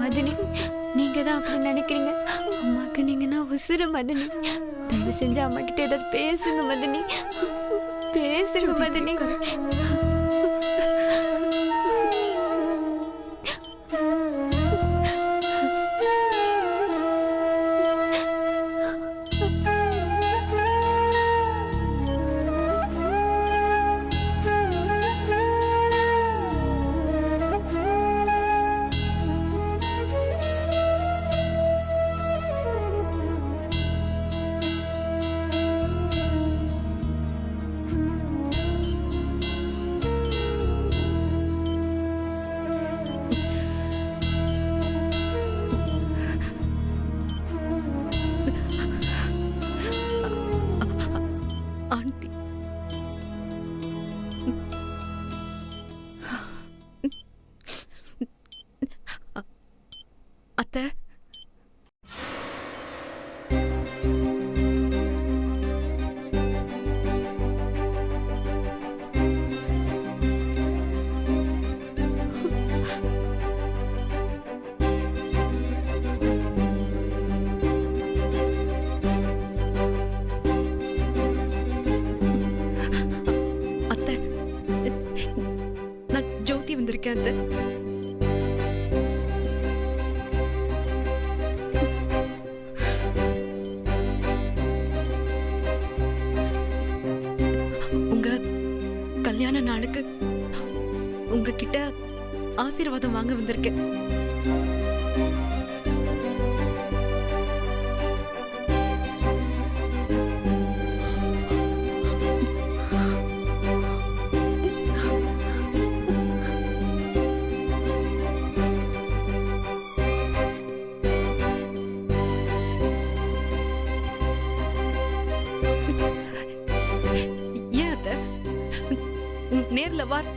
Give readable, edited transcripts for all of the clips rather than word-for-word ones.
மதினி, நீங்க தான் அப்படி நினைக்கிறீங்க. அம்மாக்கு நீங்கன்னா உசுரு மதினி. தயவு செஞ்சு அம்மா கிட்ட ஏதாவது பேசுங்க மதினி, பேசுங்க மதினி. அத்தை, அத்தை, நான் ஜோதி வந்திருக்கேன் அத்தை. கல்யாண நாளுக்கு உங்ககிட்ட ஆசீர்வாதம் வாங்க வந்திருக்கேன்.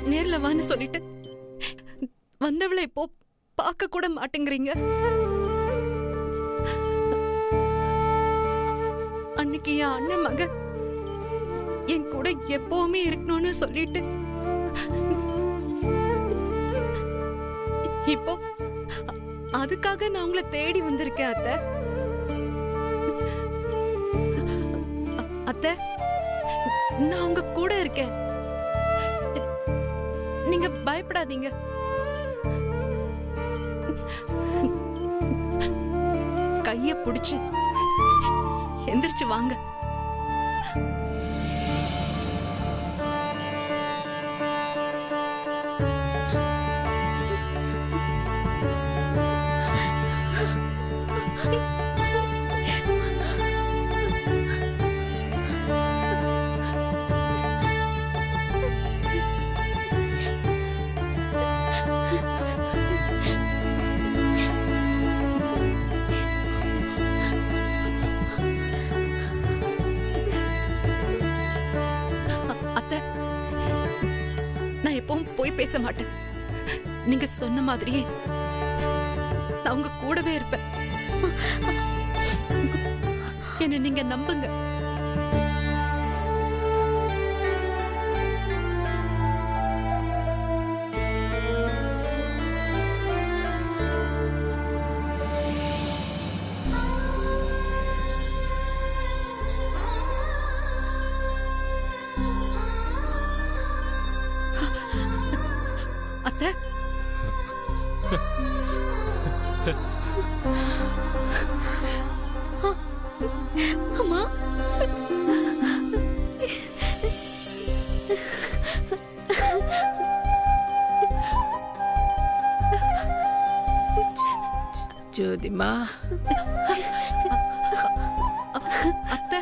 நேர்ல வான்னு சொல்லிட்டு வந்தவளை இப்போ பார்க்க கூட மாட்டேங்கிறீங்க. அன்னைக்கு என் அண்ணன் மக என் கூட எப்பவுமே இருக்கணும்னு சொல்லிட்டு இப்போ அதுக்காக நான் உங்களை தேடி வந்திருக்கேன் அத்தை. அத்தை, நான் உங்க கூட இருக்கேன். நீங்க பயப்படாதீங்க. கைய பிடிச்சு எந்திரிச்சு வாங்க. போய் பேச மாட்டேன். நீங்க சொன்ன மாதிரியே நான் உங்க கூடவே இருப்பேன். என்ன நீங்க நம்புங்க. அத்தை, அம்மா, ஜோதிமா, அத்தை,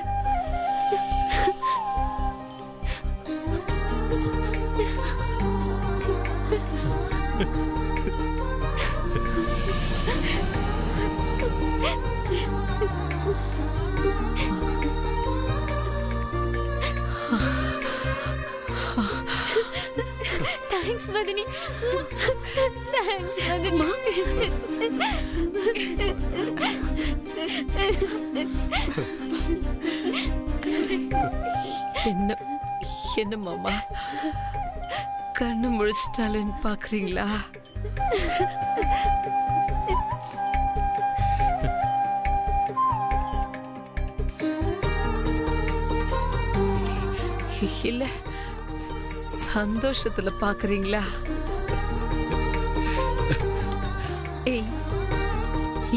தேங்க்ஸ் மதினி, தேங்க்ஸ் மதினி. என்ன மாமா கண்ணு முழிச்சிட்டாலேன்னு பாக்குறீங்களா? இல்ல சந்தோஷத்துல பாக்குறீங்களா? ஏய்,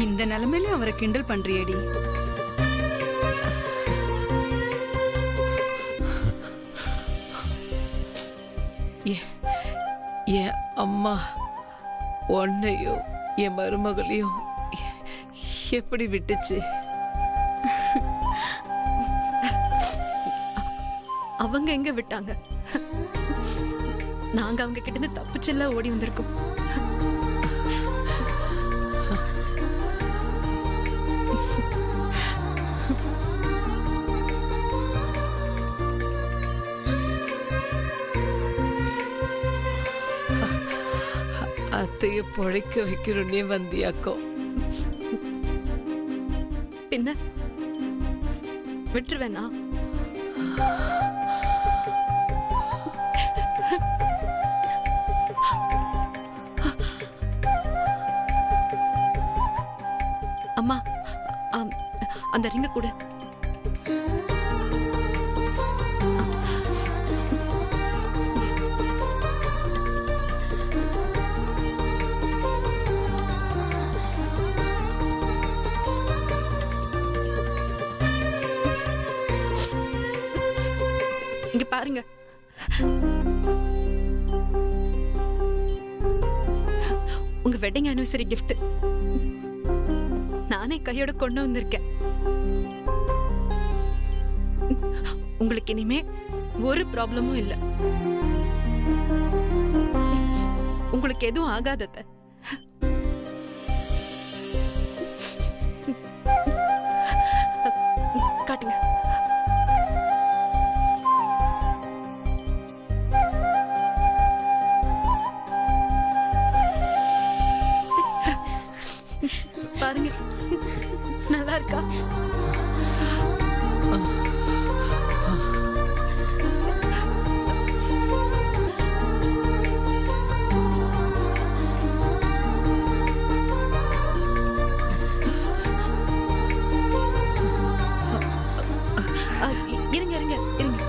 இந்த நிலைமையில அவரை கிண்டல் பண்றியேடி. என் அம்மா உன்னையும் என் மருமகளையும் எப்படி விட்டுச்சு? அவங்க எங்க விட்டாங்க? நாங்க அவங்க கிட்ட இருந்து தப்பிச்செல்லாம் ஓடி வந்திருக்கோம். அத்தைய பொழைக்க வைக்கணும்னே வந்தியாக்கோ? பின்ன விட்டுருவேனா? அம்மா, அந்த ரிங்க கூட. இங்க பாருங்க, உங்க வெட்டிங் ஆனிவர்சரி கிஃப்ட் நானே கையோட கொண்டு வந்திருக்கேன். உங்களுக்கு இனிமே ஒரு ப்ராப்ளமும் இல்ல. உங்களுக்கு எதுவும் ஆகாதத. காட்டுங்க. பாருங்க, நல்லா இருக்கா? இருங்க இருங்க இருங்க.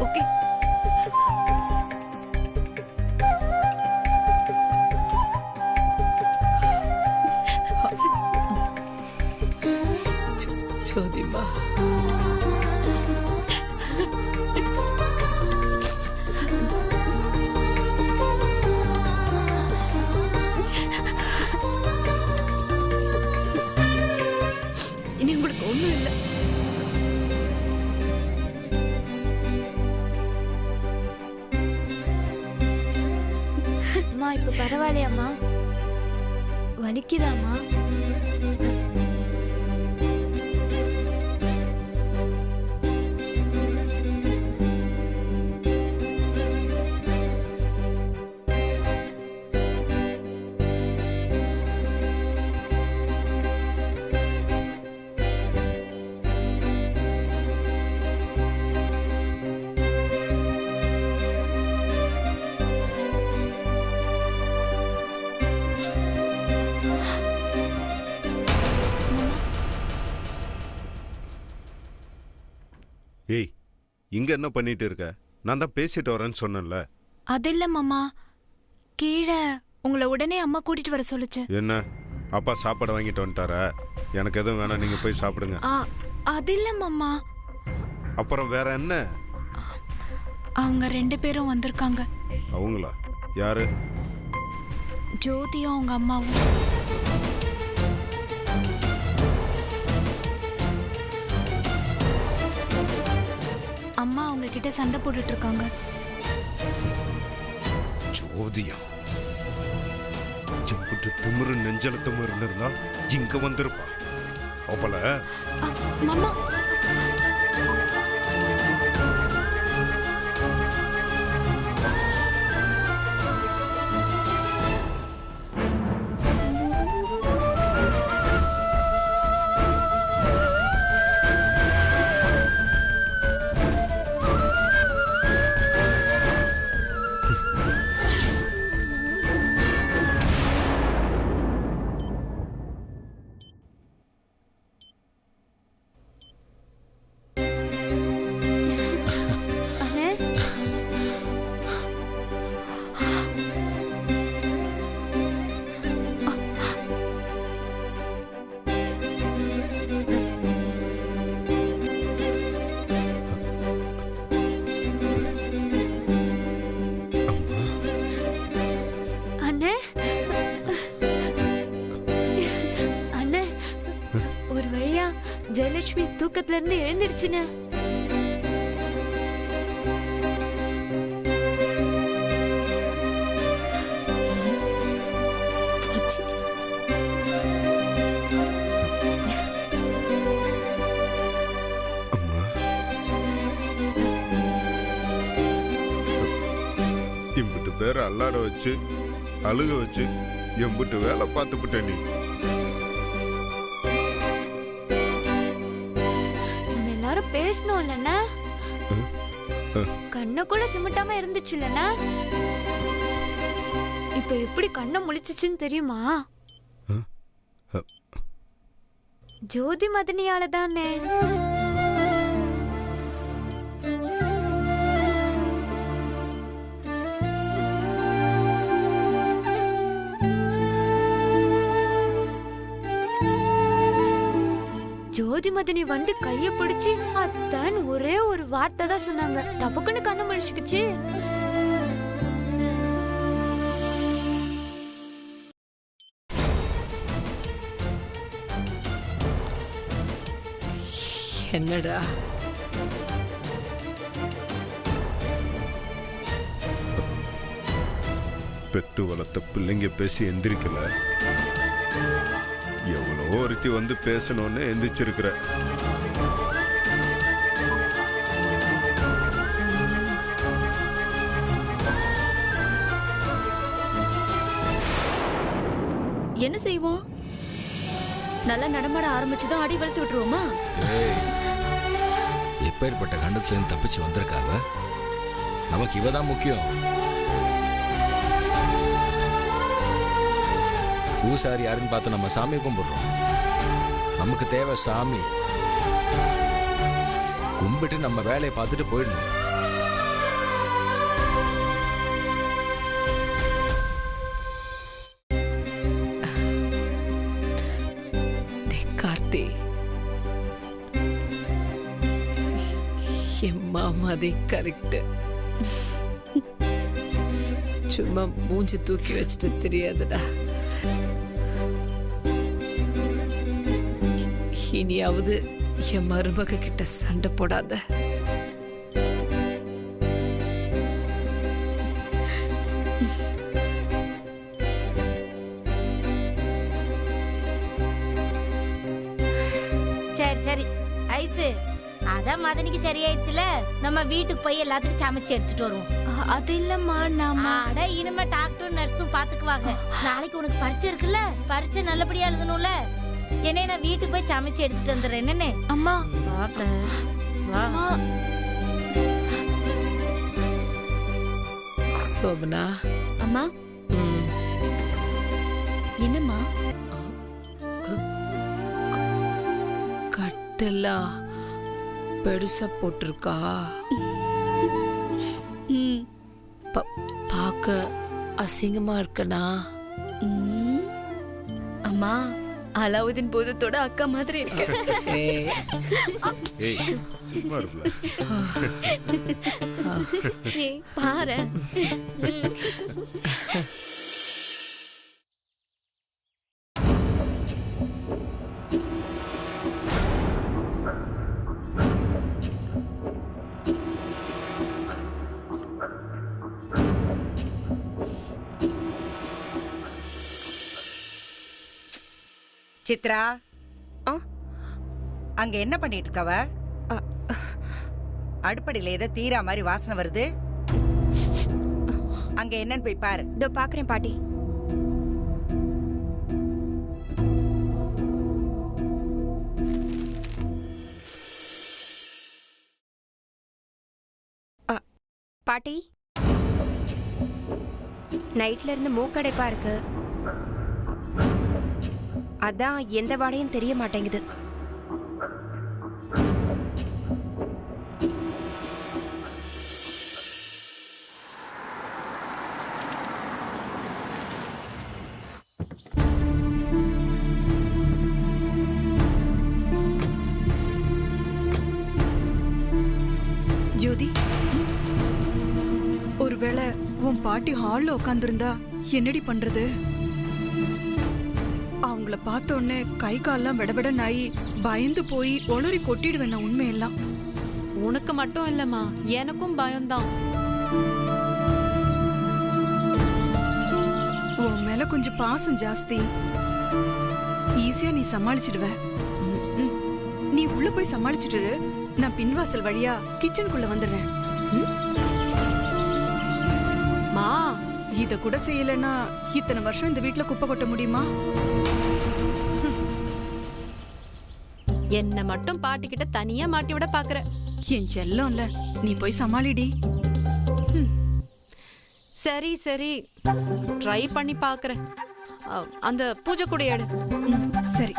ஓகே. ஜோதிமா, இனி உங்களுக்கு ஒண்ணும் இல்லை. அம்மா இப்ப பரவாயில்லையாம்மா? வலிக்குதாம்மா? ஏய், இங்க என்ன பண்ணிட்டு இருக்க? நான் தான் பேசிட்டு வரேன்னு சொன்னேன்ல. அதில்ல மாமா, கீழே உங்களை உடனே அம்மா கூட்டிட்டு வர சொல்லுச்சு. என்ன, அப்பா சாப்பாடு வாங்கிட்டு வந்துட்டாரா? எனக்கு எதுவும் வேணாம், நீங்க போய் சாப்பிடுங்க. அதில்ல மாமா. அப்புறம் வேற என்ன? அவங்க 2 பேரும் வந்திருக்காங்க. அவங்களா? யாரு? ஜோதியும் அவங்க அம்மாவும். அம்மா அவங்க கிட்ட சண்டை போட்டுட்டு இருக்காங்க. ஜோதியா? செப்புட்டு திமிரு நெஞ்சல திமிரு இருந்தா இங்க வந்திருப்பா. அவள மாமா, லக்ஷ்மி தூக்கத்துல இருந்து எழுந்திடுச்சுன்னு. அம்மா, இம்புட்டு பேரை அல்லாட வச்சு அழுக வச்சு எம்புட்டு வேலை பார்த்துப்புட்ட நீ. நம்ம எல்லாரும் பேசணும் இல்லைன்னா, கண்ணை கூட சிமிட்டாம இருந்துச்சு இல்லைன்னா, இப்ப எப்படி கண்ணை முழிச்சுச்சுன்னு தெரியுமா? ஜோதி மதனியால தானே. ஜோதி மதனி வந்து கைய பிடிச்சு அத்தான் ஒரே ஒரு வார்த்தை தான் சொன்னாங்க. தப்புக்குன்னு கண்ணு முழிச்சுக்குச்சு. என்னடா பெத்து வளர்த்த பிள்ளைங்க பேசி எந்திரிக்கல. எவ்வளோ ஒருத்தி வந்து பேசணும்னு எந்திரிச்சிருக்கிற. என்ன செய்வோம்? நல்லா நடமாட ஆரம்பிச்சுதான் அடி வளர்த்து விட்டுருவோமா? எப்பேற்பட்ட கண்டத்துல இருந்து தப்பிச்சு வந்திருக்காவ. நமக்கு இவதான் முக்கியம். பூசாரி யாருன்னு பார்த்து நம்ம சாமி கும்பிடுறோம். நமக்கு தேவை சாமி. கும்பிட்டு நம்ம வேலையை பார்த்துட்டு போயிடணும். கார்த்தி, என் மாமாதே கரெக்ட். சும்மா மூஞ்சி தூக்கி வச்சுட்டு தெரியாதுடா. இனியாவது என் மருமக கிட்ட சண்டை போடாத. சரி சரி ஐசு, அதான் மதனிக்கு சரியாயிடுச்சுல. நம்ம வீட்டுக்கு போய் எல்லாத்துக்கும் சமைச்சு எடுத்துட்டு வருவோம். அது இல்லம்மா, நாம அட இனிமே டாக்டரும் நர்ஸும் பாத்துக்குவாங்க. நாளைக்கு உனக்கு பரீட்சை இருக்குல்ல, பரீட்சை நல்லபடியா எழுதணும்ல. என்ன நான் வீட்டுக்கு போய் சமைச்சு எடுத்துட்டு வந்துடுறேன். என்னன்னு அம்மா வா. சோபனா, அம்மா என்னம்மா? கட்டெல்லாம் பெருசா போட்டிருக்கா. பார்க்க அசிங்கமா இருக்கனா? அம்மா, அலாவுதீன் பூதத்தோட அக்கா மாதிரி இருக்கு. ஏய், சும்மா இருப்பல. பாரு. சித்ரா, அங்க என்ன பண்ணிட்டு இருக்கவ? அடுப்படியில ஏதோ தீரா மாதிரி வாசனை வருது. அங்க என்னன்னு போய் பாரு. இதோ பாக்குறேன் பாட்டி. பாட்டி, நைட்ல இருந்து மூக்கடைப்பா இருக்கு. அதான் எந்த வாடையும் தெரிய மாட்டேங்குது. ஜோதி, ஒருவேளை உன் பாட்டி ஹால்ல உட்காந்துருந்தா என்னடி பண்றது? அவங்க உங்களை பார்த்த உடனே கை கால்லாம் விடவிட நாயி பயந்து போய் ஒளறி கொட்டிடுவேன் நான் உண்மையெல்லாம். உனக்கு மட்டும் இல்லம்மா, எனக்கும் பயம்தான். உன் மேல கொஞ்சம் பாசம் ஜாஸ்தி. ஈஸியா நீ சமாளிச்சிடுவ. நீ உள்ள போய் சமாளிச்சுட்டு நான் பின்வாசல் வழியா கிச்சனுக்குள்ள வந்துடுறேன். மா, இத கூட செய்யலன்னா இத்தனை வருஷம் இந்த வீட்டுல குப்பை கொட்ட முடியுமா? என்ன மட்டும் பாட்டிக்கிட்ட தனியா மாட்டி விட பாக்குற. என் செல்லம்ல, நீ போய் சமாளிடி. சரி சரி, ட்ரை பண்ணி பாக்குறேன். அந்த பூஜை கூட எடு. சரி.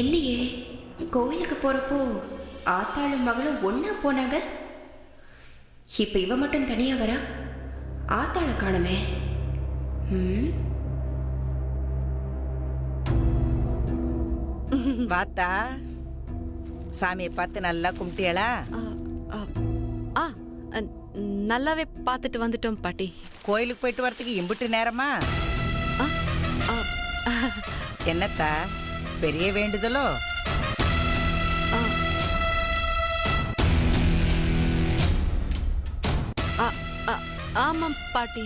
இல்லையே, கோயிலுக்கு போறப்போ ஆத்தாளும் மகளும் ஒன்னா போனாங்க. இப்ப இவ மட்டும் தனியா வரா. ஆத்தாளை காணுமே. வாத்தா, சாமியை பார்த்து நல்லா கும்பிட்டியலா? நல்லாவே பார்த்துட்டு வந்துட்டோம் பாட்டி. கோயிலுக்கு போயிட்டு வரதுக்கு இம்புட்டு நேரமா? என்னத்தா பெரிய வேண்டுதலோ? ஆமாம் பாட்டி,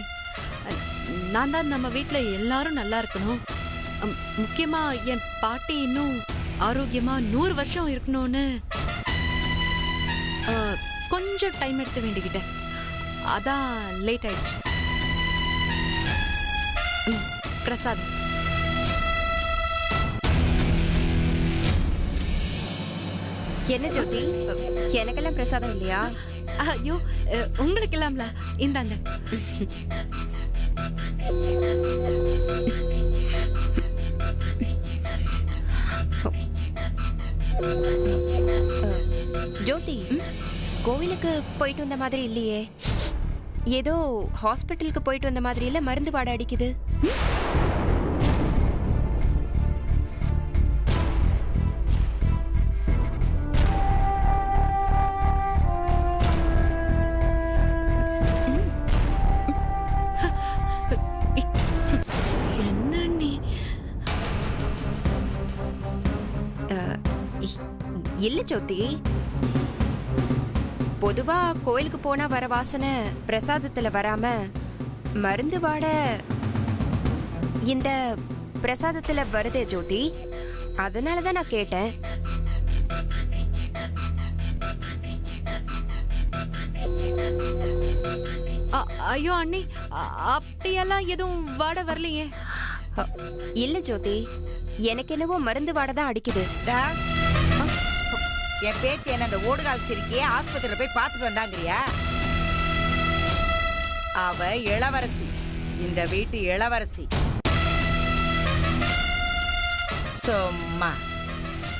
நான் தான் நம்ம வீட்டுல எல்லாரும் நல்லா இருக்கணும், முக்கியமா என் பாட்டி இன்னும் ஆரோக்கியமா 100 வருஷம் இருக்கணும்னு கொஞ்சம் டைம் எடுத்து வேண்டிக்கிட்டேன். அதான் லேட் ஆயிடுச்சு. பிரசாத். என்ன ஜோதி, எனக்கெல்லாம் பிரசாதம் இல்லையா? ஐயோ, உங்களுக்கு இல்லாமல, இந்தாங்க. ஜோதி, கோவிலுக்கு போயிட்டு வந்த மாதிரி இல்லையே. ஏதோ ஹாஸ்பிட்டலுக்கு போயிட்டு வந்த மாதிரி இல்ல, மருந்து வாட அடிக்குது. இல்ல ஜோதி, பொதுவா கோயிலுக்கு போனா வர வாசனை பிரசாதத்துல வராம மருந்து வாட இந்த பிரசாதத்துல வருதே ஜோதி, அதனாலதான் நான் கேட்டேன். ஐயோ அண்ணி, அப்படியெல்லாம் எதுவும் வாட வரலையே. இல்ல ஜோதி, எனக்கு என்னவோ மருந்து வாட தான் அடிக்குது. என் பேத்தி என்ன அந்த ஓடுகால் சிரிக்கையே ஆஸ்பத்திரியில போய் பார்த்துட்டு வந்தாங்கறியா? அவ இளவரசி, இந்த வீட்டு இளவரசி. சும்மா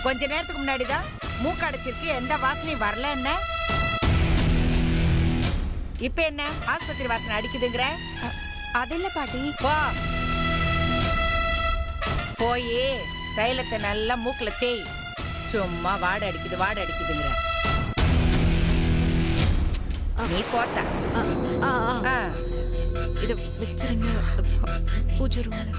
கொஞ்ச நேரத்துக்கு முன்னாடிதான் மூக்கு அடைச்சிருக்கு, எந்த வாசனையும் வரல. என்ன இப்ப என்ன ஆஸ்பத்திரி வாசனை அடிக்குதுங்கிற? அதில்ல பாட்டி. போய் தைலத்தை நல்லா மூக்குல தேய். சும்மா வாட அடிக்குது வாட அடிக்குதுங்கிற நீ போட்ட. இத வச்சிருங்க பூஜை ரூம்ல.